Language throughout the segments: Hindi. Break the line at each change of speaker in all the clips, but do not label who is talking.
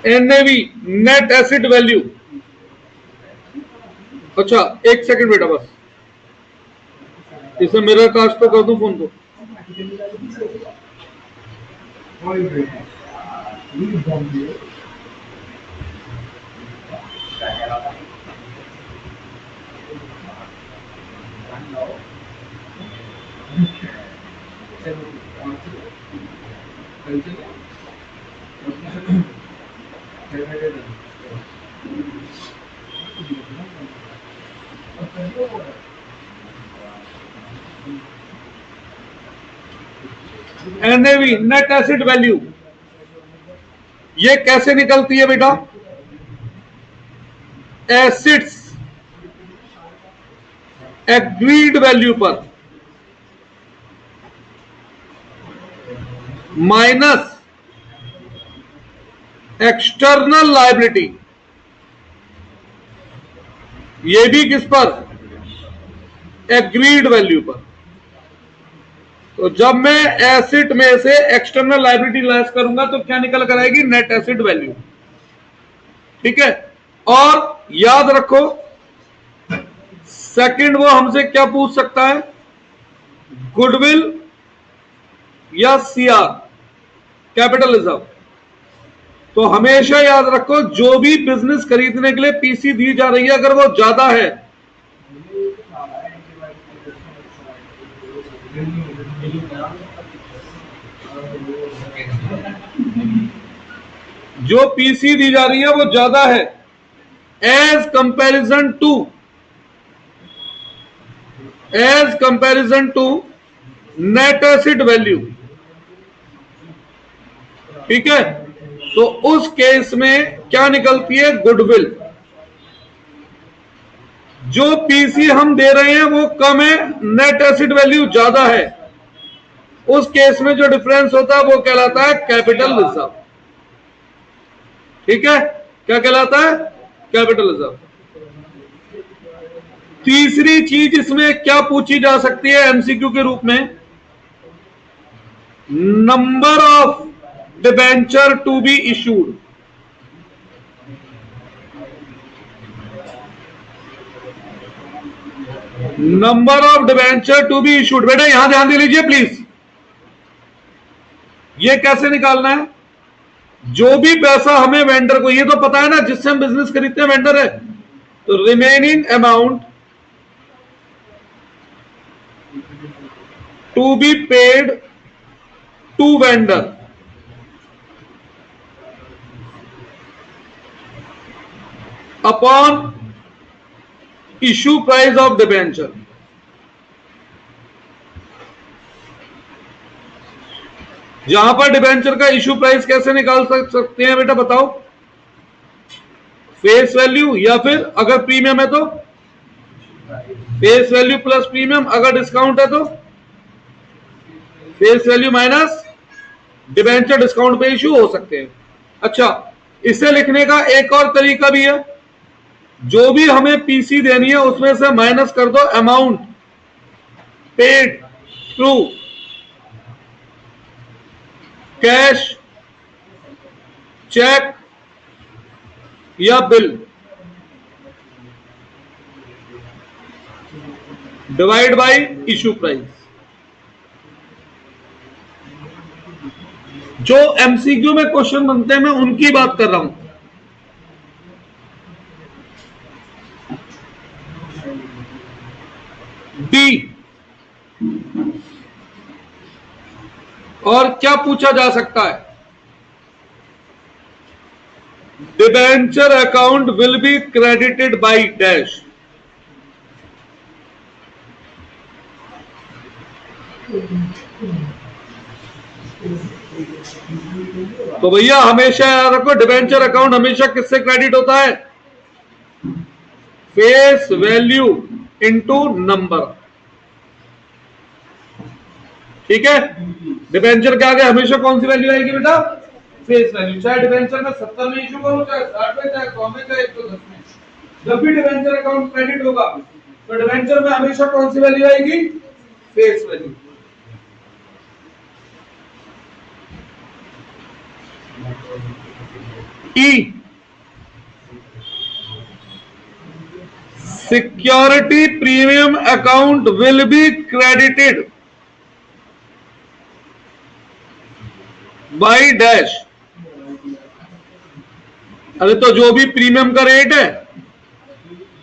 NAV net asset value. अच्छा एक सेकंड बेटा, बस इसे मिरर कास्ट तो कर दूं फोन को। एनएवी नेट एसेट वैल्यू ये कैसे निकलती है बेटा? एसेट्स एग्रीड वैल्यू पर माइनस एक्सटर्नल लायबिलिटी, ये भी किस पर? एग्रीड वैल्यू पर। तो जब मैं एसेट में से एक्सटर्नल लायबिलिटी लेस करूंगा तो क्या निकल कर आएगी? Net asset value. ठीक है, और याद रखो सेकंड वो हमसे क्या पूछ सकता है? गुडविल या सीआर, कैपिटल रिजर्व। तो हमेशा याद रखो जो भी बिजनेस खरीदने के लिए पीसी दी जा रही है अगर वो ज्यादा है, जो पीसी दी जा रही है वो ज्यादा है as comparison to net asset value. ठीक है, तो उस केस में क्या निकलती है? गुडविल। जो पीसी हम दे रहे हैं वो कम है, नेट एसेट वैल्यू ज्यादा है, उस केस में जो डिफरेंस होता है वो कहलाता है कैपिटल रिजर्व। ठीक है, क्या कहलाता है? Capital reserve. तीसरी चीज इसमें क्या पूछी जा सकती है एमसीक्यू के रूप में? Number of debenture to be issued. Number of debenture to be issued. बेटा यहां ध्यान दे लीजिए प्लीज, ये कैसे निकालना है? जो भी पैसा हमें वेंडर को, ये तो पता है ना जिससे हम बिजनेस खरीदते हैं वेंडर है, तो remaining amount to be paid to vendor upon issue price of debenture. जहां पर डिबेंचर का इशू प्राइस कैसे निकाल सकते हैं बेटा बताओ? फेस वैल्यू, या फिर अगर प्रीमियम है तो फेस वैल्यू प्लस प्रीमियम, अगर डिस्काउंट है तो face value minus debenture discount पे इशू हो सकते हैं। अच्छा, इसे लिखने का एक और तरीका भी है, जो भी हमें पीसी देनी है उसमें से माइनस कर दो amount paid through cash, cheque या bill, divide by issue price. जो एमसीक्यू में क्वेश्चन बनते हैं मैं उनकी बात कर रहा हूं। डी, और क्या पूछा जा सकता है? Debenture account will be credited by dash. तो भैया हमेशा याद रखो डिबेंचर अकाउंट हमेशा किससे क्रेडिट होता है? Face value into number. ठीक है, डिबेंचर के आगे हमेशा कौन सी वैल्यू आएगी बेटा? Face value. चाहे डिबेंचर में 70 में इशू करो, चाहे 60 में, चाहे 100 में, चाहे 110 में, जब भी डिबेंचर अकाउंट क्रेडिट होगा तो डिबेंचर में हमेशा कौन सी वैल्यू आएगी? Face value. E, security premium account will be credited by dash. अरे तो जो भी प्रीमियम का रेट है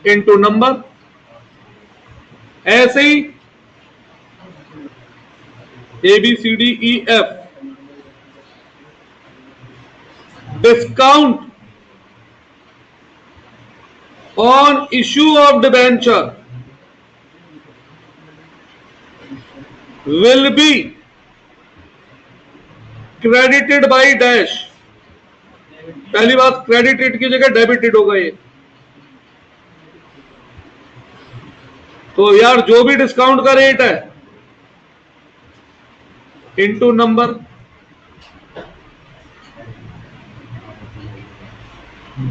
इनटू नंबर। ऐसे ही ABCDEF, discount on issue of debenture will be credited by dash. पहली बात, क्रेडिटेड की जगह डेबिटेड होगा ये। तो यार जो भी डिस्काउंट का रेट है इनटू नंबर।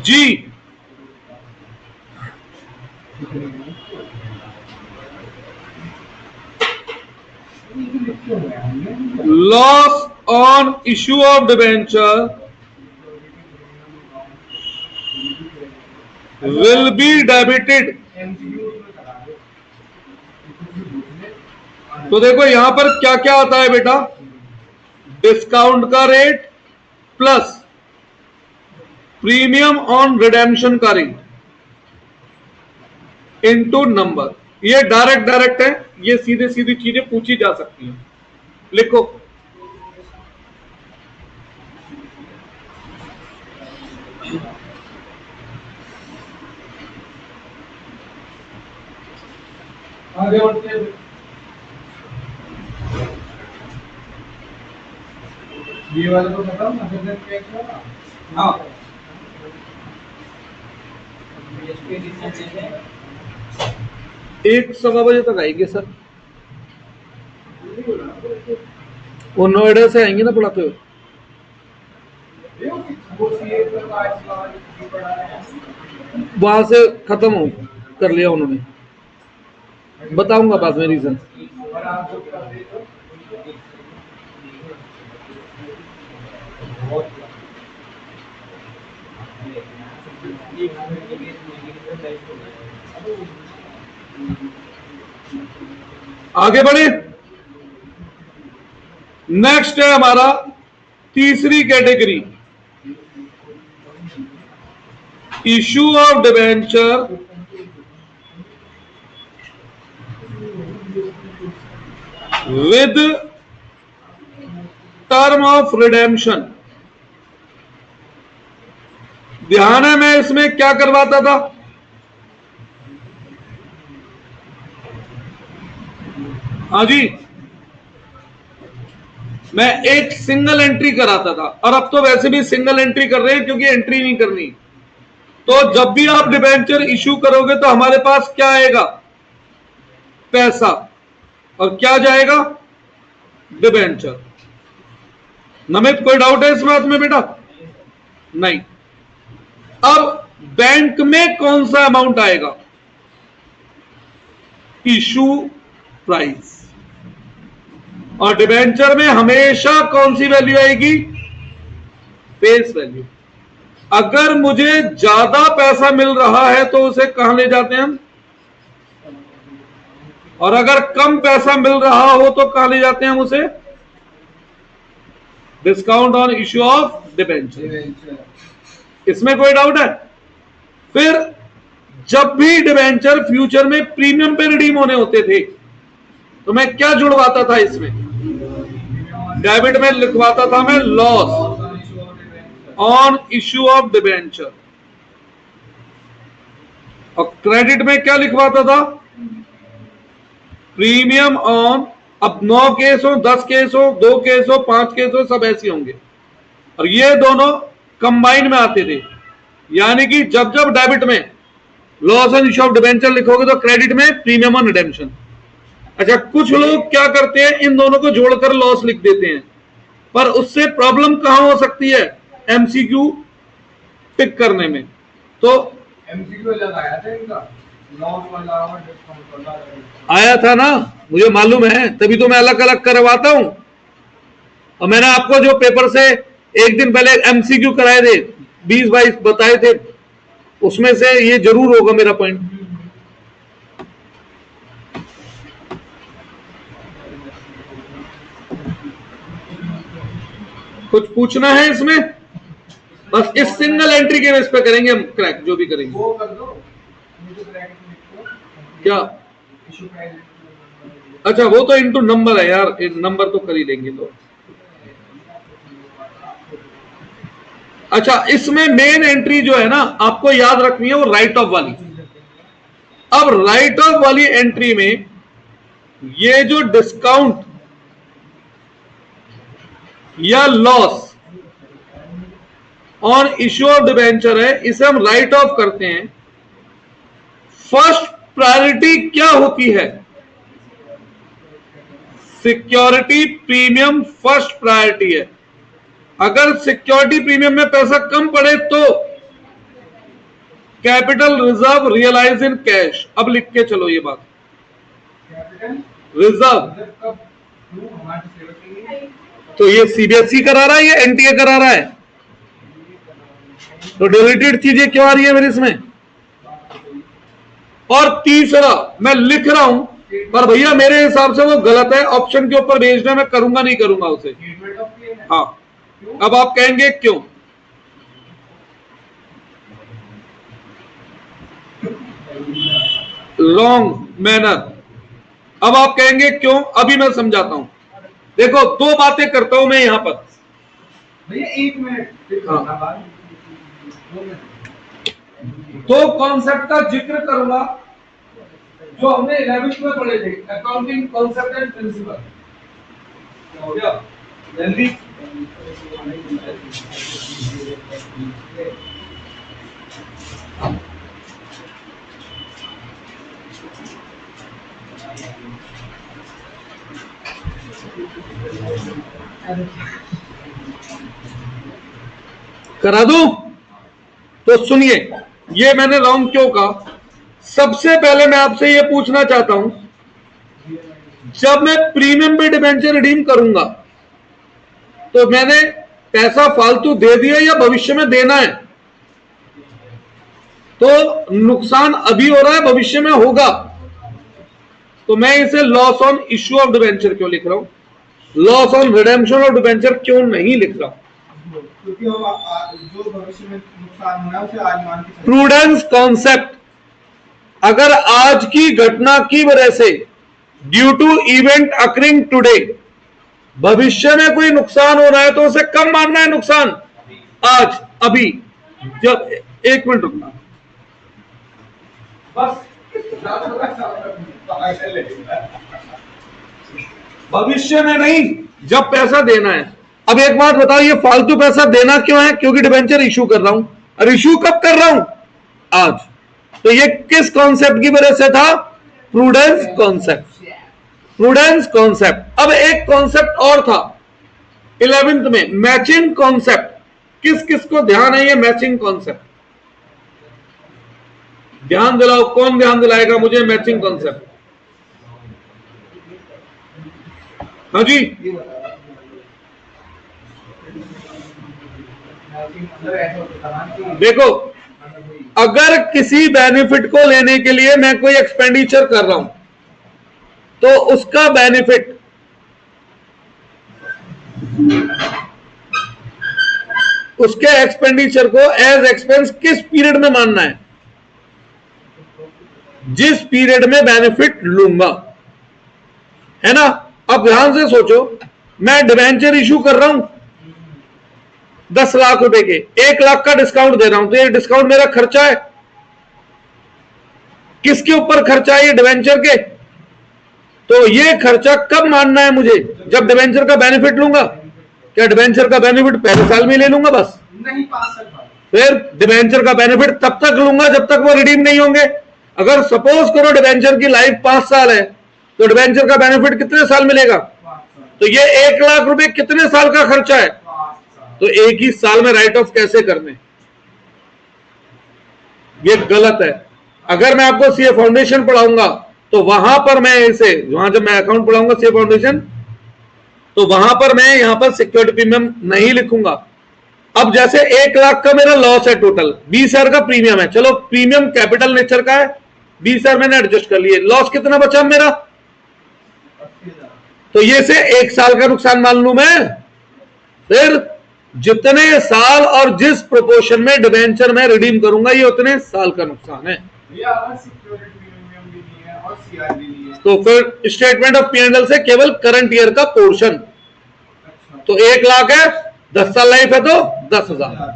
जी, loss on issue of debenture will be debited. तो देखो यहां पर क्या क्या आता है बेटा, डिस्काउंट का rate plus premium on redemption का रेट इनटू नंबर। ये डायरेक्ट है, ये सीधे सीधी चीजें पूछी जा सकती हैं। लिखो, आगे बढ़ते हैं। ये वाले को बताओ ना। हाँ, एक 1:15 बजे तक आएंगे सर। वो नोएडा से आएंगे ना पढ़ाते हुए। वहां से खत्म हो कर लिया उन्होंने, बताऊंगा बाद में रीजन। आगे बढ़े। नेक्स्ट है हमारा तीसरी category, issue of debenture with term of redemption. ध्यान है, मैं इसमें क्या करवाता था, हाँ जी, मैं एक सिंगल एंट्री कराता था, और अब तो वैसे भी सिंगल एंट्री कर रहे हैं क्योंकि एंट्री नहीं करनी। तो जब भी आप डिबेंचर इशू करोगे तो हमारे पास क्या आएगा, पैसा, और क्या जाएगा, डिबेंचर। नमित कोई डाउट है इस बात में बेटा? नहीं। अब बैंक में कौन सा अमाउंट आएगा, इशू प्राइस, और डिबेंचर में हमेशा कौन सी वैल्यू आएगी, फेस वैल्यू। अगर मुझे ज्यादा पैसा मिल रहा है तो उसे कहां ले जाते हैं हम, और अगर कम पैसा मिल रहा हो तो कहां ले जाते हैं हम उसे, discount on issue of debenture. इसमें कोई डाउट है? फिर जब भी डिबेंचर फ्यूचर में प्रीमियम पे रिडीम होने होते थे तो मैं क्या जुड़वाता था इसमें, डेबिट में लिखवाता था मैं loss on issue of debenture, और क्रेडिट में क्या लिखवाता था, प्रीमियम ऑन। अब 9 केस हो, 10 केस हो, 2 केस हो, 5 केस हो, सब ऐसे होंगे, और ये दोनों कंबाइन में आते थे। यानी कि जब जब डेबिट में loss on issue of debenture लिखोगे तो क्रेडिट में प्रीमियम ऑन रिडेम्पशन। अच्छा, कुछ लोग क्या करते हैं, इन दोनों को जोड़कर लॉस लिख देते हैं, पर उससे प्रॉब्लम कहां हो सकती है, एमसीक्यू पिक करने में। तो
एमसीक्यू अलग आया था इनका,
आया था ना, मुझे मालूम है, तभी तो मैं अलग अलग करवाता हूं। और मैंने आपको जो पेपर से एक दिन पहले एमसीक्यू कराए थे 20-22 बताए थे, उसमें से ये जरूर होगा मेरा पॉइंट। कुछ पूछना है इसमें? बस इस सिंगल एंट्री के बेस पे करेंगे हम क्रैक, जो भी करेंगे। वो कर दो क्या? अच्छा, वो तो इनटू नंबर है यार, नंबर तो कर ही लेंगे तो। अच्छा, इसमें मेन एंट्री जो है ना, आपको याद रखनी है, वो राइट ऑफ वाली। अब राइट ऑफ वाली एंट्री में ये जो डिस्काउंट या loss on issue of debenture है, इसे हम राइट ऑफ करते हैं। फर्स्ट प्रायोरिटी क्या होती है? सिक्योरिटी प्रीमियम फर्स्ट प्रायोरिटी है। अगर सिक्योरिटी प्रीमियम में पैसा कम पड़े तो capital reserve realise in cash. अब लिख के चलो ये बात, रिजर्व तो ये सीबीएसई करा रहा है, ये एनटीए करा रहा है, तो डिलीटेड चीजें क्यों आ रही है मेरे इसमें? और तीसरा मैं लिख रहा हूं, पर भैया मेरे हिसाब से वो गलत है, ऑप्शन के ऊपर भेजना, मैं करूंगा नहीं करूंगा उसे। हाँ, अब आप कहेंगे क्यों? Wrong manner. अब आप कहेंगे क्यों? अभी मैं समझाता हूं। देखो, दो बातें करता हूं मैं यहां पर भैया, 1 मिनट। हाँ, दो कॉन्सेप्ट का जिक्र करूंगा जो हमने 11th में पढ़े थे, अकाउंटिंग कॉन्सेप्ट एंड प्रिंसिपल। हो गया जल्दी? करा दूं? तो सुनिए, ये मैंने रॉन्ग क्यों कहा। सबसे पहले मैं आपसे ये पूछना चाहता हूं, जब मैं प्रीमियम पे डिबेंचर रिडीम करूंगा तो मैंने पैसा फालतू दे दिया या भविष्य में देना है? तो नुकसान अभी हो रहा है, भविष्य में होगा, तो मैं इसे loss on issue of debenture क्यों लिख रहा हूं? Loss on redemption of debenture क्यों नहीं लिख रहा हूं? क्योंकि जो भविष्य में नुकसान होना है उसे आज मान के प्रूडेंस कॉन्सेप्ट। अगर आज की घटना की वजह से due to event occurring today भविष्य में कोई नुकसान हो रहा है तो उसे कब मानना है नुकसान? आज, अभी। जब, एक मिनट रुकना बस, भविष्य में नहीं, जब पैसा देना है। अब एक बात बताओ, ये फालतू पैसा देना क्यों है? क्योंकि डिबेंचर इशू कर रहा हूं, और इशू कब कर रहा हूं? आज। तो ये किस कॉन्सेप्ट की वजह से था? Prudence concept. Prudence concept. अब एक कॉन्सेप्ट और था 11th में, मैचिंग कॉन्सेप्ट। किस किस को ध्यान है ये मैचिंग कॉन्सेप्ट? ध्यान दिलाओ, कौन ध्यान दिलाएगा मुझे मैचिंग कॉन्सेप्ट? हाँ जी, देखो, अगर किसी बेनिफिट को लेने के लिए मैं कोई एक्सपेंडिचर कर रहा हूं तो उसका बेनिफिट उसके एक्सपेंडिचर को एज एक्सपेंस किस पीरियड में मानना है? जिस पीरियड में बेनिफिट लूंगा, है ना? अब ध्यान से सोचो, मैं डिबेंचर इशू कर रहा हूं 10 लाख रुपए के, 1 लाख का डिस्काउंट दे रहा हूं, तो ये डिस्काउंट मेरा खर्चा है। किसके ऊपर खर्चा है? ये डिबेंचर के। तो ये खर्चा कब मानना है मुझे? जब डिबेंचर का बेनिफिट लूंगा। क्या डिबेंचर का बेनिफिट पहले साल में ले लूंगा बस? नहीं, 5 साल बाद। फिर डिबेंचर का बेनिफिट तब तक लूंगा जब तक वो रिडीम नहीं होंगे। अगर सपोज करो डिबेंचर की लाइफ 5 साल है, तो डिबेंचर का बेनिफिट कितने साल मिलेगा? तो ये 1 लाख रुपए कितने साल का खर्चा है? तो एक ही साल में राइट ऑफ कैसे करने? ये गलत है। अगर मैं आपको सीए फाउंडेशन पढ़ाऊंगा तो वहां पर मैं इसे, वहां जब मैं अकाउंट पढ़ाऊंगा सीए फाउंडेशन, तो वहां पर मैं यहां पर सिक्योरिटी प्रीमियम नहीं लिखूंगा। अब जैसे 1 लाख का मेरा लॉस है टोटल, 20,000 का प्रीमियम है, चलो प्रीमियम कैपिटल नेचर का है, 20,000 मैंने एडजस्ट कर लिए, लॉस कितना बचा मेरा, तो ये से 1 साल का नुकसान मान लू मैं। फिर जितने साल और जिस प्रोपोर्शन में डिबेंचर में रिडीम करूंगा ये उतने साल का नुकसान है। तो फिर स्टेटमेंट ऑफ P&L से केवल करंट ईयर का पोर्शन, तो 1 लाख है, 10 साल लाइफ है तो 10,000।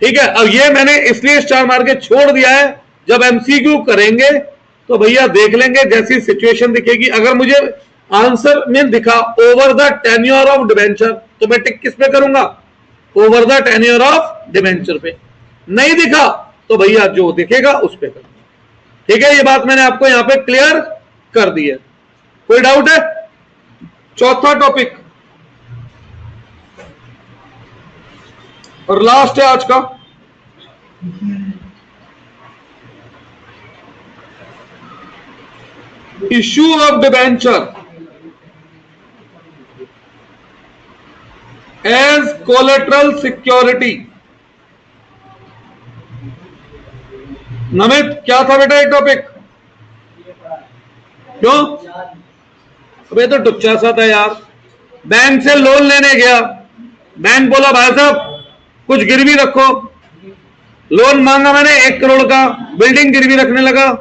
ठीक है, अब ये मैंने इसलिए स्टार मार के छोड़ दिया है, जब एमसीक्यू करेंगे तो भैया देख लेंगे, जैसी सिचुएशन दिखेगी। अगर मुझे आंसर में दिखा over the tenure of debenture तो मैं टिक किस पे करूंगा, over the tenure of debenture पे। नहीं दिखा तो भैया जो दिखेगा उस पे करूंगा। ठीक है, ये बात मैंने आपको यहां पे क्लियर कर दी है। कोई डाउट है? चौथा टॉपिक और लास्ट है आज का, issue of debenture as collateral security. Namit क्या था बेटा एक टॉपिक? क्यों? अबे तो टुच्चा सा था यार। बैंक से लोन लेने गया, बैंक बोला भाई साहब कुछ गिरवी रखो, लोन मांगा मैंने 1 करोड़ का, बिल्डिंग गिरवी रखने लगा,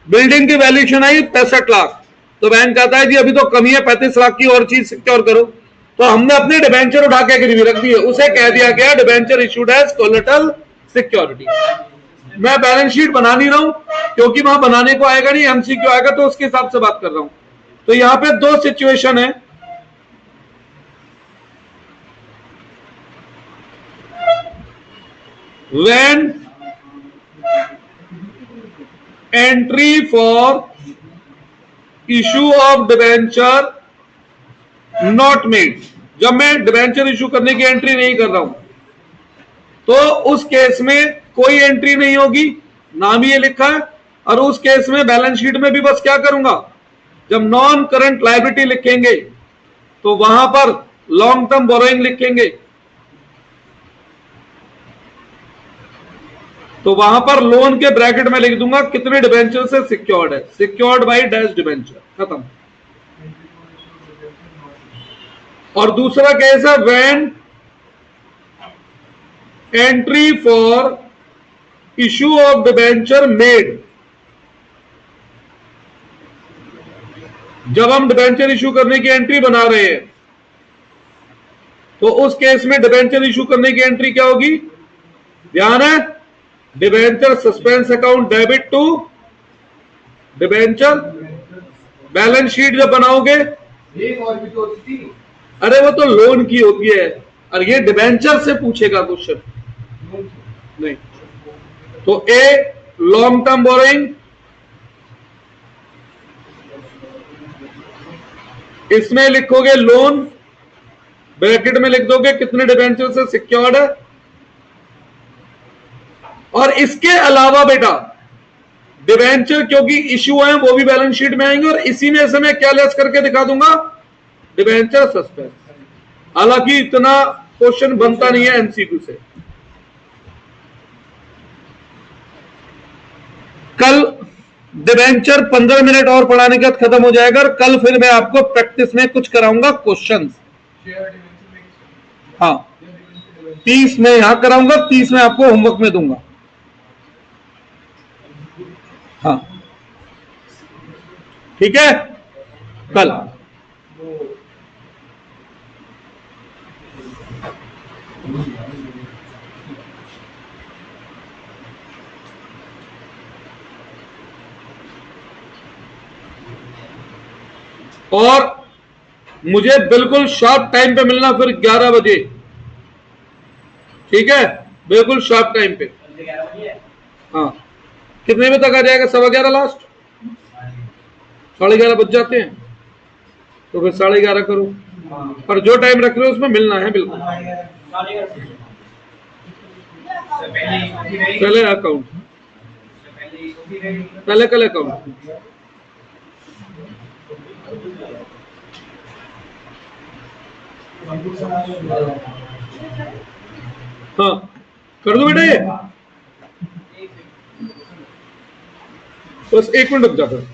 बिल्डिंग की वैल्यूएशन आई 65 लाख, तो बैंक कहता है जी अभी तो कमी है, 35 लाख की और चीज सिक्योर करो। तो हमने अपने डिबेंचर उठा के गिरवी रख दी है, उसे कह दिया गया debenture issued as collateral security. मैं बैलेंस शीट बना नहीं रहा हूं क्योंकि वहां बनाने को आएगा नहीं, एमसीक्यू आएगा, तो उसके हिसाब से बात कर रहा हूं। तो यहां पे 2 सिचुएशन है, when entry for issue of debenture not made, जब मैं डिबेंचर इशू करने की एंट्री नहीं कर रहा हूं तो उस केस में कोई एंट्री नहीं होगी, नाम ही ये लिखा है। और उस केस में बैलेंस शीट में भी बस क्या करूंगा, जब नॉन करंट लायबिलिटी लिखेंगे तो वहां पर लॉन्ग टर्म बोरोइंग लिखेंगे, तो वहां पर लोन के ब्रैकेट में लिख दूंगा कितने डिबेंचर से सिक्योर्ड है, सिक्योर्ड बाय डैश डिबेंचर, खत्म। और दूसरा केस है when entry for issue of debenture made, जब हम डिबेंचर इशू करने की एंट्री बना रहे हैं तो उस केस में डिबेंचर इशू करने की एंट्री क्या होगी, ध्यान है, debenture suspense account debit to debenture. Balance sheet जब बनाओगे, अरे वो तो लोन की होती है, और ये डिबेंचर से पूछेगा क्वेश्चन नहीं। तो ए लॉन्ग टर्म बोरोइंग, इसमें लिखोगे लोन, ब्रैकेट में लिख दोगे कितने डिबेंचर से सिक्योर्ड है। और इसके अलावा बेटा डिबेंचर क्योंकि इश्यू है वो भी बैलेंस शीट में आएंगे, और इसी में से मैं क्या लेस करके दिखा दूंगा, डिबेंचर सस्पेंस। हालांकि इतना क्वेश्चन बनता नहीं है एमसीक्यू से। कल डिबेंचर 15 मिनट और पढ़ाने के बाद खत्म हो जाएगा, और कल फिर मैं आपको प्रैक्टिस में कुछ कराऊंगा क्वेश्चंस। हाँ 30 में यहां कराऊंगा, 30 में आपको होमवर्क में दूंगा। हाँ ठीक है, कल और मुझे बिल्कुल शार्प टाइम पे मिलना फिर 11 बजे, ठीक है, बिल्कुल शार्प टाइम पे। हाँ कितने बजे तक आ जाएगा, 11:15 लास्ट, 11:30 बज जाते हैं, तो फिर 11:30 करो, और जो टाइम रख रहे हो उसमें मिलना है बिल्कुल। पहले अकाउंट पहले कल अकाउंट। हाँ कर दो बेटा ये, बस 1 मिनट रुक जाकर।